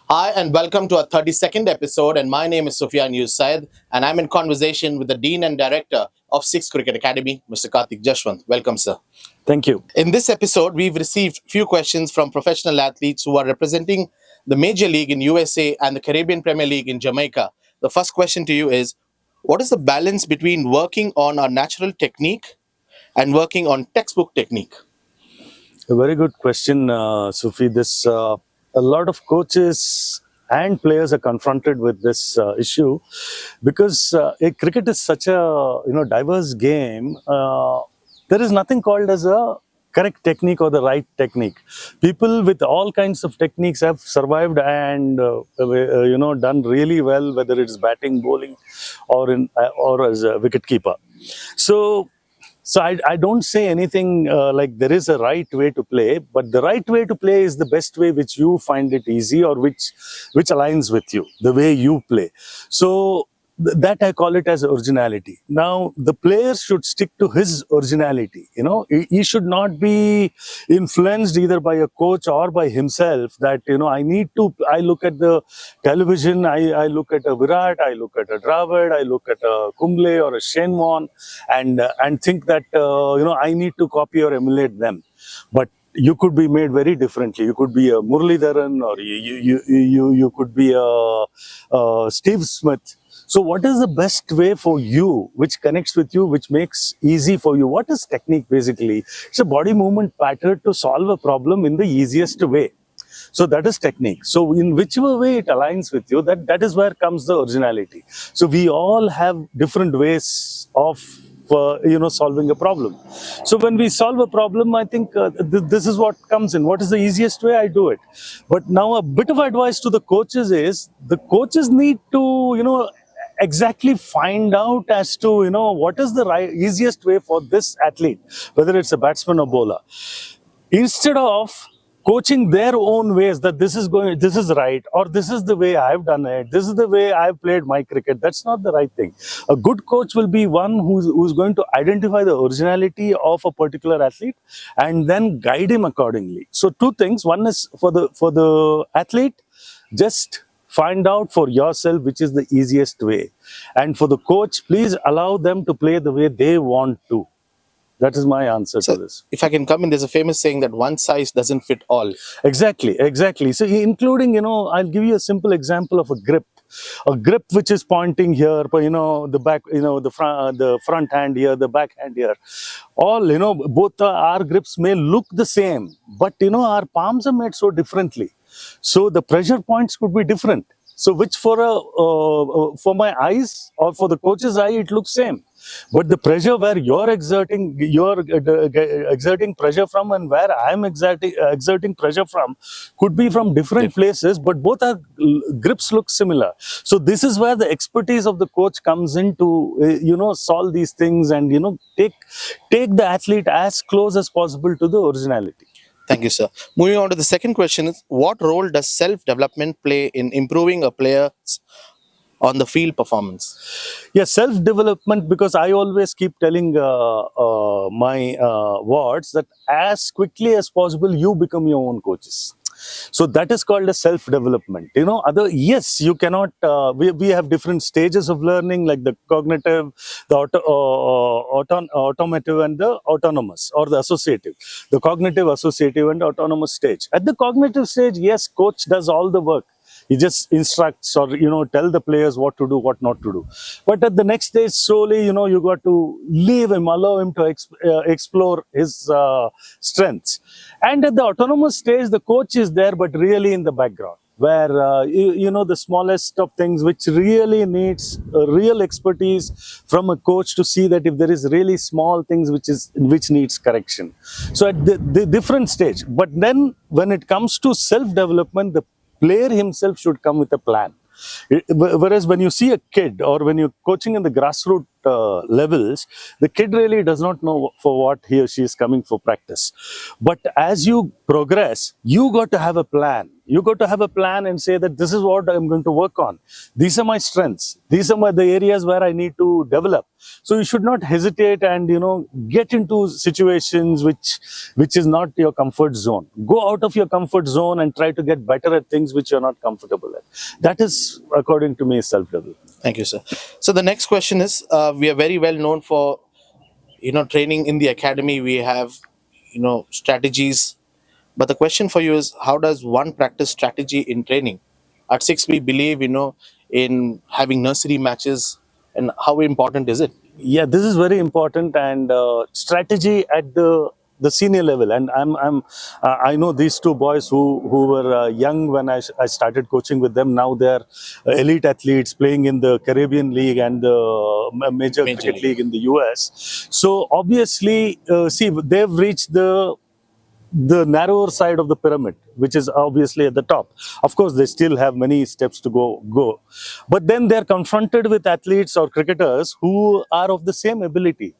Hi, and welcome to our 32nd episode. And my name is Sufyan Said, and I'm in conversation with the Dean and Director of Six Cricket Academy, Mr. Karthik Jeshwanth. Welcome, sir. Thank you. In this episode, we've received few questions from professional athletes who are representing the Major League in USA and the Caribbean Premier League in Jamaica. The first question to you is, what is the balance between working on our natural technique and working on textbook technique? A very good question, Sufi. A lot of coaches and players are confronted with this issue because cricket is such a diverse game. There is nothing called as a correct technique or the right technique. People with all kinds of techniques have survived and done really well, whether it's batting, bowling, or as a wicket keeper. So I don't say anything like there is a right way to play, but the right way to play is the best way which you find it easy or which aligns with you, the way you play. So that I call it as originality. Now the player should stick to his originality. He should not be influenced either by a coach or by himself. That I look at the television, I look at a Virat, I look at a Dravid, I look at a Kumble or a Shane Warne, and think that I need to copy or emulate them. But you could be made very differently. You could be a Muralidharan, or you could be a Steve Smith. So what is the best way for you, which connects with you, which makes easy for you? What is technique basically? It's a body movement pattern to solve a problem in the easiest way. So that is technique. So in whichever way it aligns with you, that is where comes the originality. So we all have different ways of solving a problem. So when we solve a problem, I think this is what comes in. What is the easiest way? I do it. But now a bit of advice to the coaches is the coaches need to exactly find out as to what is the easiest way for this athlete, whether it's a batsman or bowler, instead of coaching their own ways, that this is right, or this is the way I've done it, this is the way I've played my cricket. That's not the right thing. A good coach will be one who's going to identify the originality of a particular athlete and then guide him accordingly. So two things: one is for the athlete, just find out for yourself which is the easiest way, and for the coach, please allow them to play the way they want to. That is my answer to So, this. if I can come in, there's a famous saying that one size doesn't fit all. Exactly. So including, I'll give you a simple example of a grip which is pointing here, but the back, the front hand here, the back hand here. All, both our grips may look the same, but our palms are made so differently. So the pressure points could be different. So which for my eyes or for the coach's eye, it looks same. But the pressure where you're exerting pressure from, and where I'm exerting pressure from, could be from different places, but both our grips look similar. So this is where the expertise of the coach comes in to solve these things, and take the athlete as close as possible to the originality. Thank you, sir. Moving on to the second question is, what role does self-development play in improving a player's on the field performance? Yeah, self-development, because I always keep telling my wards that as quickly as possible, you become your own coaches. So that is called a self-development. Yes, you cannot, we have different stages of learning, like the cognitive, the automative, and the autonomous, or the associative. The cognitive, associative, and autonomous stage. At the cognitive stage, yes, coach does all the work. He just instructs, or tell the players what to do, what not to do. But at the next stage, slowly, you got to leave him, allow him to explore his strengths. And at the autonomous stage, the coach is there, but really in the background, where the smallest of things, which really needs real expertise from a coach to see that if there is really small things which needs correction. So at the different stage. But then when it comes to self-development, the player himself should come with a plan. Whereas when you see a kid, or when you're coaching in the grassroots levels, the kid really does not know for what he or she is coming for practice. But as you progress, you got to have a plan. You got to have a plan and say that this is what I'm going to work on. These are my strengths. These are the areas where I need to develop. So you should not hesitate and get into situations which is not your comfort zone. Go out of your comfort zone and try to get better at things which you're not comfortable at. That is, according to me, self-development. Thank you, sir. So the next question is: we are very well known for training in the academy. We have strategies, but the question for you is: how does one practice strategy in training? At six, we believe in having nursery matches, and how important is it? Yeah, this is very important, and strategy at the senior level. And I know these two boys who were young when I started coaching with them. Now they're elite athletes playing in the Caribbean League and the major Major cricket league. league in the US. So obviously, see, they've reached the narrower side of the pyramid, which is obviously at the top. Of course, they still have many steps to go. But then they're confronted with athletes or cricketers who are of the same ability,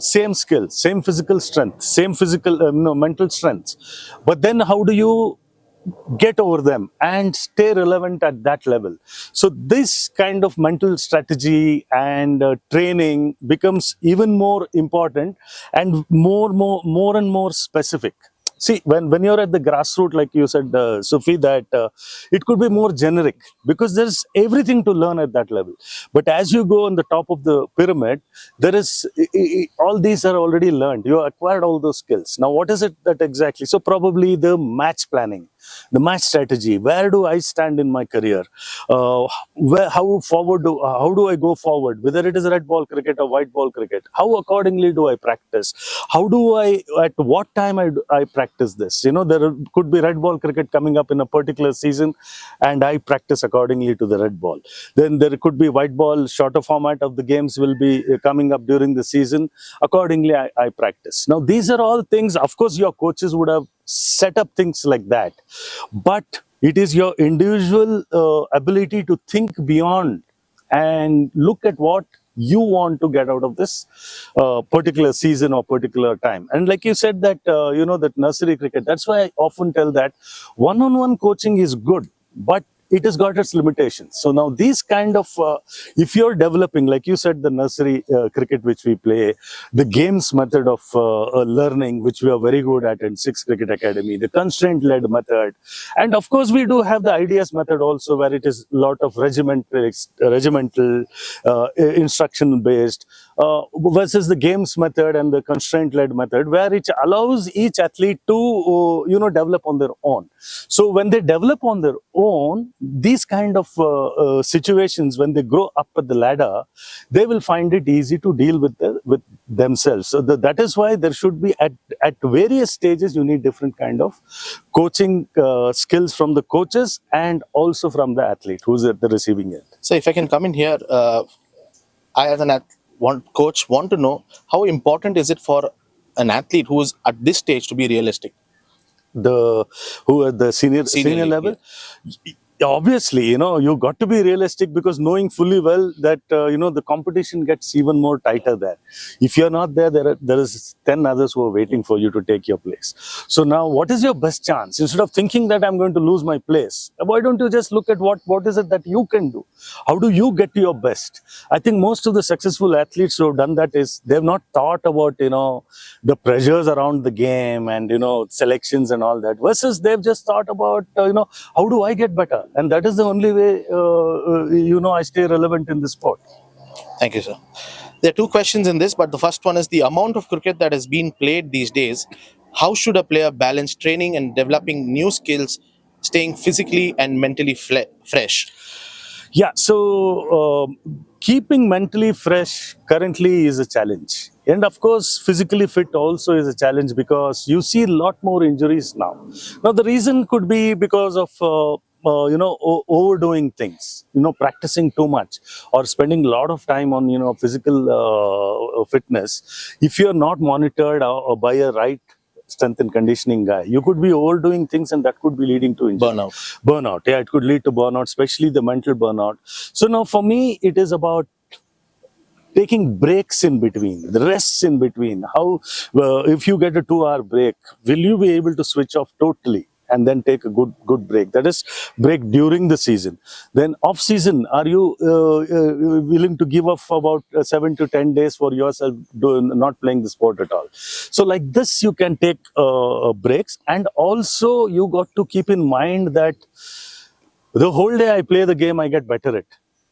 same skill, same physical strength, same physical, mental strength. But then how do you get over them and stay relevant at that level? So this kind of mental strategy and training becomes even more important and more and more specific. See, when you're at the grassroots, like you said, Sufi, that it could be more generic because there's everything to learn at that level. But as you go on the top of the pyramid, there is all these are already learned. You acquired all those skills. Now, what is it that exactly? So probably the match planning, the match strategy. Where do I stand in my career? How do I go forward? Whether it is red ball cricket or white ball cricket, how accordingly do I practice? How do I, at what time I practice this? There could be red ball cricket coming up in a particular season, and I practice accordingly to the red ball. Then there could be white ball, shorter format of the games will be coming up during the season. Accordingly, I practice. Now, these are all things, of course, your coaches would have set up things like that, but it is your individual ability to think beyond and look at what you want to get out of this particular season or particular time. And like you said that that nursery cricket, that's why I often tell that one-on-one coaching is good, but it has got its limitations. So now these kind of if you're developing, like you said, the nursery cricket which we play, the games method of learning which we are very good at in Six Cricket Academy, the constraint led method, and of course we do have the ideas method also, where it is a lot of regimental instruction based, versus the games method and the constraint led method, where it allows each athlete to develop on their own. So when they develop on their own, these kind of situations, when they grow up at the ladder, they will find it easy to deal with themselves. So that is why there should be at various stages, you need different kind of coaching skills from the coaches and also from the athlete who's at the receiving end. So if I can come in here, I as an coach want to know how important is it for an athlete who is at this stage to be realistic? The who at the senior League, level, yeah. obviously you got to be realistic, because knowing fully well that the competition gets even more tighter there. If you're not there, there is 10 others who are waiting for you to take your place. So now what is your best chance? Instead of thinking that I'm going to lose my place, why don't you just look at what is it that you can do? How do you get to your best? I think most of the successful athletes who have done that is they've not thought about the pressures around the game and selections and all that, versus they've just thought about how do I get better? And that is the only way, I stay relevant in the sport. Thank you, sir. There are two questions in this, but the first one is the amount of cricket that is being played these days. How should a player balance training and developing new skills, staying physically and mentally fresh? Yeah, so keeping mentally fresh currently is a challenge. And of course, physically fit also is a challenge, because you see a lot more injuries now. Now, the reason could be because of overdoing things, practicing too much or spending a lot of time on physical fitness. If you're not monitored by a right strength and conditioning guy, you could be overdoing things, and that could be leading to injury. Burnout, yeah, it could lead to burnout, especially the mental burnout. So now for me, it is about taking breaks in between, the rests in between. How, if you get a 2 hour break, will you be able to switch off totally and then take a good break? That is break during the season. Then off season, are you willing to give up about 7 to 10 days for yourself not playing the sport at all? So like this, you can take breaks. And also you got to keep in mind that the whole day I play the game, I get better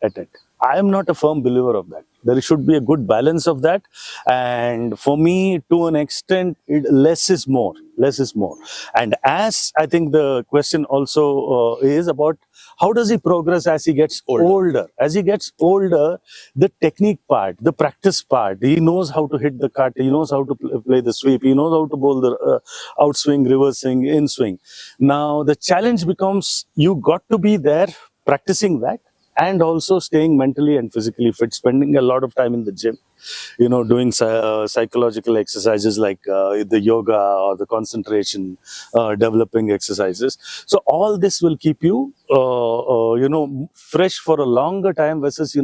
at it. I am not a firm believer of that. There should be a good balance of that. And for me, to an extent, less is more. Less is more. And as I think the question also is about how does he progress as he gets older? As he gets older, the technique part, the practice part, he knows how to hit the cut, he knows how to play the sweep, he knows how to bowl the outswing, reversing, in swing. Now the challenge becomes you got to be there practicing that, and also staying mentally and physically fit, spending a lot of time in the gym, doing psychological exercises like the yoga or the concentration developing exercises. So all this will keep you fresh for a longer time versus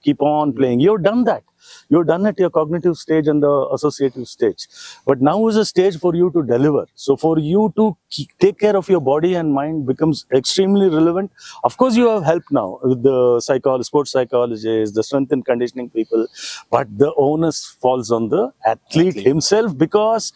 keep on playing. You've done that. You've done at your cognitive stage and the associative stage. But now is a stage for you to deliver. So for you to take care of your body and mind becomes extremely relevant. Of course, you have help now with the sports psychologists, the strength and conditioning people. But the onus falls on the athlete himself, because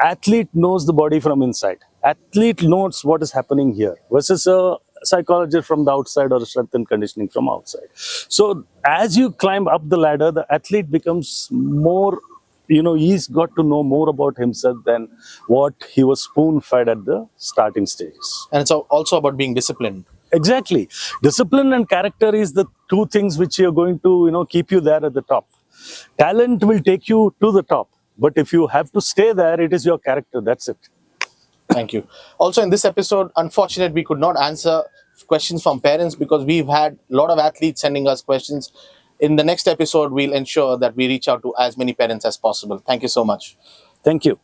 athlete knows the body from inside. Athlete knows what is happening here versus a psychologist from the outside or strength and conditioning from outside. So as you climb up the ladder, the athlete becomes more, he's got to know more about himself than what he was spoon fed at the starting stages. And it's also about being disciplined. Exactly. Discipline and character is the two things which are going to, keep you there at the top. Talent will take you to the top. But if you have to stay there, it is your character. That's it. Thank you. Also, in this episode, unfortunately, we could not answer questions from parents because we've had a lot of athletes sending us questions. In the next episode, we'll ensure that we reach out to as many parents as possible. Thank you so much. Thank you.